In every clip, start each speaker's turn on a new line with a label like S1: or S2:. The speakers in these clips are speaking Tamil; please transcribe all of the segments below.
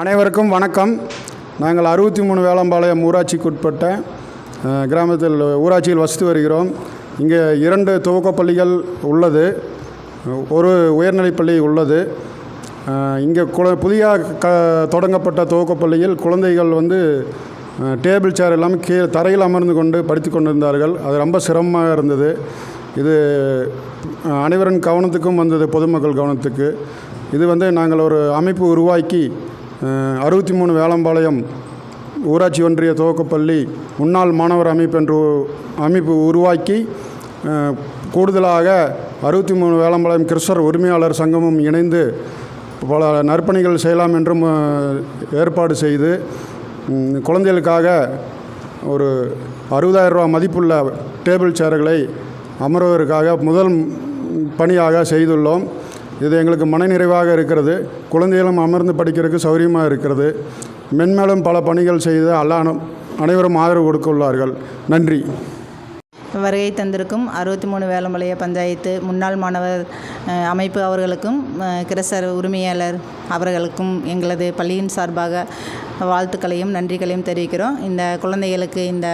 S1: அனைவருக்கும் வணக்கம். நாங்கள் 63 வேலம்பாளையம் ஊராட்சிக்குட்பட்ட கிராமத்தில் ஊராட்சியில் வசித்து வருகிறோம். இங்கே 2 துவக்கப்பள்ளிகள் உள்ளது, ஒரு உயர்நிலைப்பள்ளி உள்ளது. இங்கே புதிய தொடங்கப்பட்ட துவக்கப்பள்ளியில் குழந்தைகள் டேபிள் சேர் இல்லாமல் தரையில் அமர்ந்து கொண்டு படித்து கொண்டிருந்தார்கள். அது ரொம்ப சிரமமாக இருந்தது. இது அனைவரின் கவனத்துக்கும் வந்தது, பொதுமக்கள் கவனத்துக்கு. இது நாங்கள் ஒரு அமைப்பு உருவாக்கி 63 வேலம்பாளையம் ஊராட்சி ஒன்றிய துவக்கப்பள்ளி முன்னாள் மாணவர் அமைப்பு என்று அமைப்பு உருவாக்கி, கூடுதலாக 63 வேலம்பாளையம் கிறிஸ்தவர் உரிமையாளர் சங்கமும் இணைந்து பல நற்பணிகள் செய்யலாம் என்றும் ஏற்பாடு செய்து குழந்தைகளுக்காக ஒரு 60,000 ரூபா மதிப்புள்ள டேபிள் சேர்களை அமர்வதற்காக முதல் பணியாக செய்துள்ளோம். இது எங்களுக்கு மனநிறைவாக இருக்கிறது. குழந்தைகளும் அமர்ந்து படிக்கிறதுக்கு சௌகரியமாக இருக்கிறது. மென்மேலும் பல பணிகள் செய்து அனைவரும் ஆதரவு கொடுக்க உள்ளார்கள். நன்றி.
S2: வருகை தந்திருக்கும் 63 வேலம்பாளைய பஞ்சாயத்து முன்னாள் மாணவர் அமைப்பு அவர்களுக்கும் கிறிஸ்தவர் உரிமையாளர் அவர்களுக்கும் எங்களது பள்ளியின் சார்பாக வாழ்த்துக்களையும் நன்றிகளையும் தெரிவிக்கிறோம். இந்த குழந்தைகளுக்கு இந்த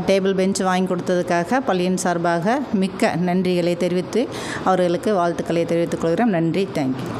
S2: டேபிள் பெஞ்ச் வாங்கி கொடுத்ததுக்காக பள்ளியின் சார்பாக மிக்க நன்றிகளை தெரிவித்து அவர்களுக்கு வாழ்த்துக்களை தெரிவித்துக் கொள்கிறோம். நன்றி. தேங்க்யூ.